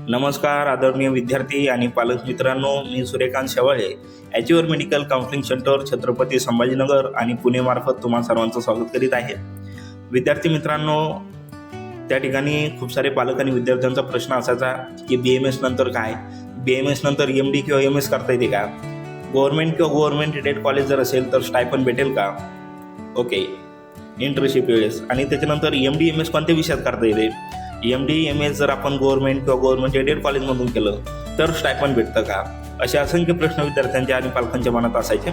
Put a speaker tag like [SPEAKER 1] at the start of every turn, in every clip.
[SPEAKER 1] नमस्कार आदरणीय विद्यार्थी आणि पालक मित्रांनो, मी Suryakant Shewale achiever medical counselling centre Chhatrapati Sambhajinagar आणि पुणेमार्फत तुम्हा सर्वांचं स्वागत करीत आहे. विद्यार्थी मित्रांनो, त्या ठिकाणी खूप सारे पालक आणि विद्यार्थ्यांचा प्रश्न असायचा की BMS नंतर काय, BMS नंतर MD किंवा MS करता येते का, गव्हर्नमेंट किंवा गव्हर्नमेंट एडेड कॉलेज जर असेल तर स्टायपन भेटेल का, ओके इंटर्नशिप वेळेस, आणि त्याच्यानंतर MD MS कोणत्या विषयात करता येते, MD MS जर आपण गव्हर्नमेंट किंवा गव्हर्नमेंट एडेड कॉलेजमधून केलं तर स्टायपन भेटतं का, असे असंख्य प्रश्न विद्यार्थ्यांच्या आणि पालकांच्या मनात असायचे.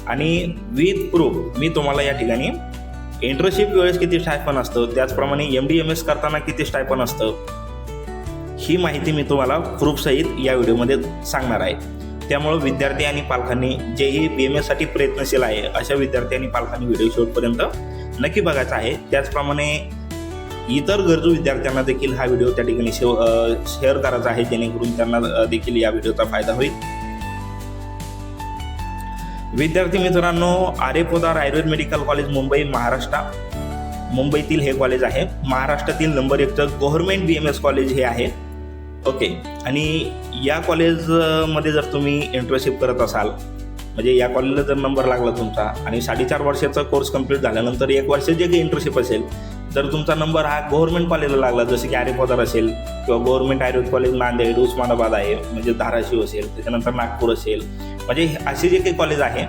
[SPEAKER 1] आणि विथ प्रूफ मी तुम्हाला या ठिकाणी इंटर्नशिप वेळेस किती स्टायपन असतं, त्याचप्रमाणे MD MS करताना किती स्टायपन असतं, ही माहिती मी तुम्हाला प्रूफसहित या व्हिडिओमध्ये सांगणार आहे. त्यामुळं विद्यार्थी आणि पालकांनी जेही BMS साठी प्रयत्नशील आहे अशा विद्यार्थी आणि पालकांनी व्हिडिओ शेवटपर्यंत नक्की बघायचा आहे. त्याचप्रमाणे इतर गरजू विद्यार्थ्यांना देखील हा व्हिडिओ त्या ठिकाणी शेअर करायचा आहे, जेणेकरून त्यांना देखील या व्हिडिओचा फायदा होईल. विद्यार्थी मित्रांनो, आर्य पोद्दार आयुर्वेद मेडिकल कॉलेज मुंबई महाराष्ट्र, मुंबईतील हे कॉलेज आहे. महाराष्ट्रातील नंबर 1चं गव्हर्नमेंट BMS कॉलेज हे आहे. ओके, आणि या कॉलेजमध्ये जर तुम्ही इंटर्नशिप करत असाल, म्हणजे या कॉलेजला जर नंबर लागला तुमचा आणि 4.5 वर्षाचा कोर्स कंप्लीट झाल्यानंतर 1 वर्ष जे काही इंटर्नशिप असेल, जर तुमचा नंबर हा गव्हर्नमेंट कॉलेजला लागला, जसं की आर्य पोद्दार असेल किंवा गव्हर्नमेंट आयुर्वेद कॉलेज नांदेड, उस्मानाबाद आहे, म्हणजे धाराशिव असेल, त्याच्यानंतर नागपूर असेल, म्हणजे असे जे काही कॉलेज आहे,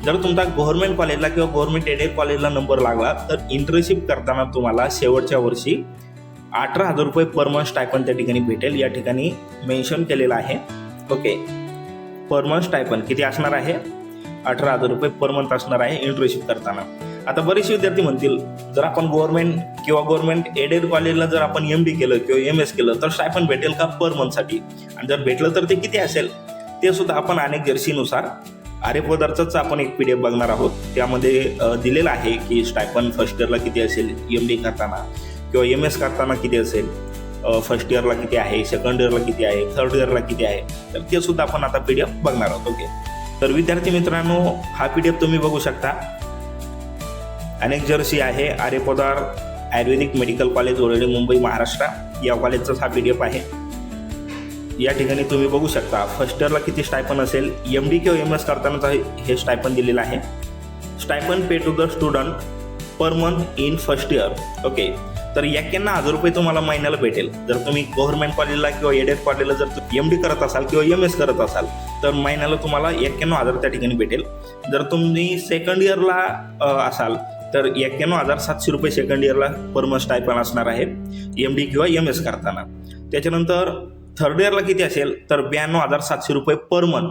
[SPEAKER 1] जर तुमचा गव्हर्नमेंट कॉलेजला किंवा गव्हर्नमेंट एडेड कॉलेजला नंबर लागला तर इंटर्नशिप करताना तुम्हाला शेवटच्या वर्षी 18,000 रुपये पर मंथ स्टायपन त्या ठिकाणी भेटेल. या ठिकाणी मेन्शन केलेलं आहे. ओके, पर मंथ स्टायपन किती असणार आहे, 18,000 रुपये पर मंथ असणार आहे इंटर्नशिप करताना. आता बरेचसे विद्यार्थी म्हणतील, जर आपण गव्हर्नमेंट किंवा गव्हर्नमेंट एडेड कॉलेजला जर आपण MD केलं किंवा MS केलं तर स्टायपन भेटेल का पर मंथसाठी, आणि जर भेटलं तर ते किती असेल, ते सुद्धा आपण अनेक जर्सीनुसार आर्य पोद्दारचाच आपण एक PDF बघणार आहोत. त्यामध्ये दिलेलं आहे की स्टायपन फर्स्ट इयरला किती असेल, MD करताना किंवा MS करताना किती असेल, फर्स्ट इयरला किती आहे, सेकंड इयरला किती आहे, थर्ड इयरला किती आहे, तर ते सुद्धा आपण आता PDF बघणार आहोत. ओके, तर विद्यार्थी मित्रांनो, हा PDF तुम्ही बघू शकता. अनेक जर्सी आहे. आर्य पोद्दार आयुर्वेदिक मेडिकल कॉलेज ओरळे मुंबई महाराष्ट्र, या कॉलेजचाच हा PDF आहे. या ठिकाणी तुम्ही बघू शकता फर्स्ट इयरला किती स्टायपन असेल, MD किंवा MS करतानाचा हे स्टायपन दिलेलं आहे. Stipend pay to the student per month in first year. Okay, तर 91,000 रुपये तुम्हाला महिन्याला भेटेल. जर तुम्ही गव्हर्नमेंट कॉलेजला किंवा एडेड कॉलेजला जर MD करत असाल किंवा MS करत असाल तर महिन्याला तुम्हाला 91,000 त्या ठिकाणी भेटेल. जर तुम्ही सेकंड इयरला असाल तर 91,700 रुपये सेकंड इयरला पर मंथ स्टायपन असणार आहे MD किंवा MS करताना. त्याच्यानंतर थर्ड इयरला किती असेल तर 92,700 रुपये पर मंथ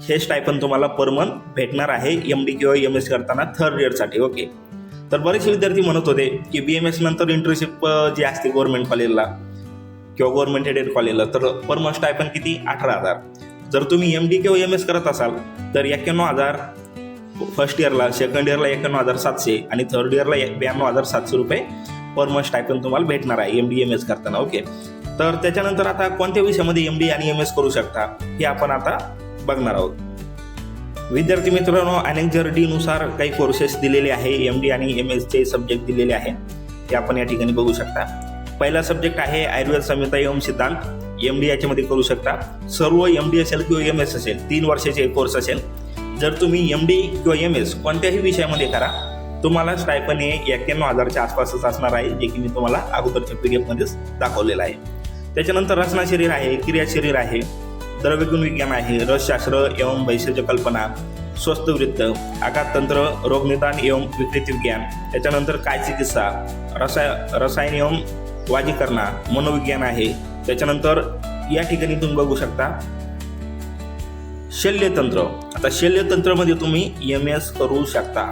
[SPEAKER 1] हे स्टायपन तुम्हाला पर मंथ भेटणार आहे MD किंवा MS करताना थर्ड इयरसाठी. ओके, तर बरेचसे विद्यार्थी म्हणत होते की BMS नंतर इंटर्नशिप जी असते गव्हर्नमेंट कॉलेजला किंवा गव्हर्नमेंट एडेड कॉलेजला तर पर मंथ स्टायपन किती, 18,000. जर तुम्ही MD किंवा MS करत असाल तर 91,000 फर्स्ट इयरला, सेकंड इयरला 91,700 आणि थर्ड इयरला 92,700 रुपये पर मंथ स्टायपन तुम्हाला भेटणार आहे MD MS करताना. ओके, तर त्याच्यानंतर आता कोणत्या विषयामध्ये MD आणि MS करू शकता हे आपण आता बघणार आहोत. विद्यार्थी मित्रांनो, अनेक जर्डीनुसार काही कोर्सेस दिलेले आहे. MD आणि MSचे सब्जेक्ट दिलेले आहे, ते आपण या ठिकाणी बघू शकता. पहिला सब्जेक्ट आहे आयुर्वेद संहिता एवं सिद्धांत. MD याच्यामध्ये करू शकता. सर्व MD असेल किंवा MS असेल 3 वर्षाचे कोर्स असेल. जर तुम्ही MD किंवा MS कोणत्याही विषयामध्ये करा, तुम्हाला स्टायपन हे 91,000च्या आसपासच असणार आहे, जे की मी तुम्हाला अगोदरच्या PDF मध्येच दाखवलेलं आहे. त्याच्यानंतर रचना शरीर आहे, क्रिया शरीर आहे, द्रव्यगुण विज्ञान आहे, रसशास्त्र एवं भैषज कल्पना, स्वस्थ वृत्त, आघाततंत्र, रोगनिदान एवं विकृती विज्ञान, त्याच्यानंतर काय चिकित्सा, रसायन एवं वाजीकरणा, मनोविज्ञान आहे. त्याच्यानंतर या ठिकाणी तुम्ही बघू शकता शल्यतंत्र. आता शल्यतंत्रमध्ये तुम्ही MS करू शकता.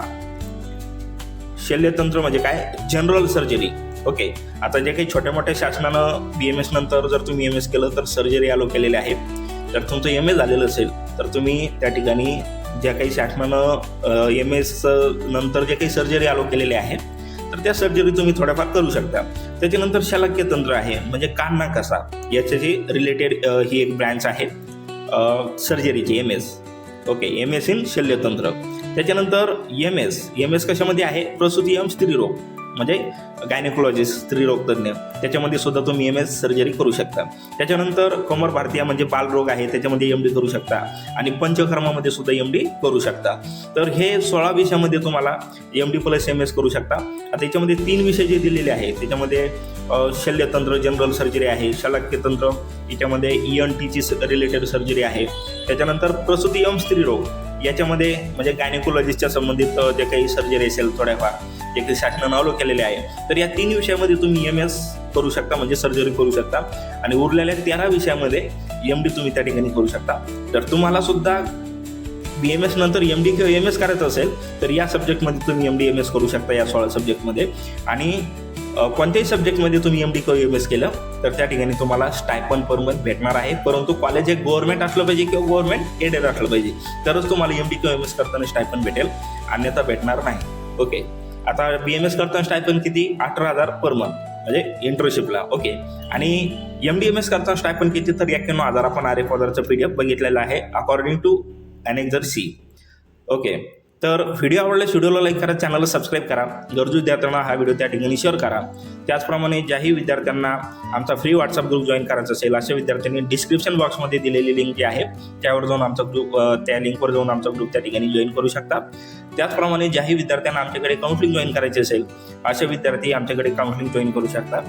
[SPEAKER 1] शल्यतंत्र म्हणजे काय, जनरल सर्जरी. ओके, आता जे काही छोट्या मोठ्या शासनानं BMS नंतर जर तुम्ही MS केलं तर सर्जरी अलो केलेले आहेत. जर तुमचं MS झालेलं असेल तर तुम्ही त्या ठिकाणी ज्या काही शासनानं MS नंतर जे काही सर्जरी अलो केलेले आहेत तर त्या सर्जरी तुम्ही थोड्याफार करू शकता. त्याच्यानंतर शल्यतंत्र आहे, म्हणजे कान नाक घसा याच्याशी रिलेटेड ही एक ब्रँच आहे सर्जरीची MS. ओके, MS इन शल्यतंत्र. त्याच्यानंतर MS कशामध्ये आहे, प्रसूती एवं स्त्रीरोग, म्हणजे गायनेकोलॉजिस्ट, स्त्रीरोग तज्ज्ञ, त्याच्यामध्ये सुद्धा तुम्ही MS सर्जरी करू शकता. त्याच्यानंतर कमर भारतीय म्हणजे बालरोग आहे, त्याच्यामध्ये MD करू शकता आणि पंचकर्मामध्ये सुद्धा MD करू शकता. तर हे 16 विषयामध्ये तुम्हाला MD + MS करू शकता. आता त्याच्यामध्ये 3 विषय जे दिलेले आहेत त्याच्यामध्ये शल्यतंत्र जनरल सर्जरी आहे, शलाक्यतंत्र याच्यामध्ये ENTची रिलेटेड सर्जरी आहे, त्याच्यानंतर प्रसूती स्त्रीरोग याच्यामध्ये म्हणजे गायनेकोलॉजिस्टच्या संबंधित जे काही सर्जरी असेल थोड्याफार जे काही शासनानं अलो केलेले आहे, तर या 3 विषयामध्ये तुम्ही MS करू शकता म्हणजे सर्जरी करू शकता आणि उरलेल्या 13 विषयामध्ये MD तुम्ही त्या ठिकाणी करू शकता. तर तुम्हाला सुद्धा BMS नंतर MD किंवा MS करायचं असेल तर या सब्जेक्टमध्ये तुम्ही MD MS करू शकता या 16 सब्जेक्टमध्ये. आणि कोणत्याही सब्जेक्टमध्ये तुम्ही MD किंवा MS केलं तर त्या ठिकाणी तुम्हाला स्टायपंड पर मंथ भेटणार आहे, परंतु कॉलेज हे गव्हर्नमेंट असलं पाहिजे किंवा गव्हर्नमेंट एडेड असलं पाहिजे तरच तुम्हाला MD किंवा MS करताना स्टायपंड भेटेल, अन्यथा भेटणार नाही. ओके, आता BMS करताना स्टायपंड किती? 18,000 पर मंथ म्हणजे इंटर्नशिपला. ओके, आणि MD MS करताना स्टायपंड किती? तर 91,000 आपण आरेपदारचं PDF बघितलेलं आहे according to Annexure C. Okay, तर व्हिडिओ आवडल्यास व्हिडिओला लाईक करा, चॅनलला सबस्क्राईब करा, गरजू विद्यार्थ्यांना हा व्हिडिओ त्या ठिकाणी शेअर करा. त्याचप्रमाणे ज्याही विद्यार्थ्यांना आमचा फ्री व्हॉट्सअप ग्रुप जॉईन करायचा असेल अशा विद्यार्थ्यांनी डिस्क्रिप्शन बॉक्समध्ये दिलेली लिंक जी आहे त्यावर जाऊन आमचा ग्रुप त्या लिंकवर जाऊन आमचा ग्रुप त्या ठिकाणी जॉईन करू शकता. त्याचप्रमाणे ज्याही विद्यार्थ्यांना आमच्याकडे काउन्सिलिंग जॉईन करायचे असेल असे विद्यार्थी आमच्याकडे काउन्सिलिंग जॉईन करू शकता.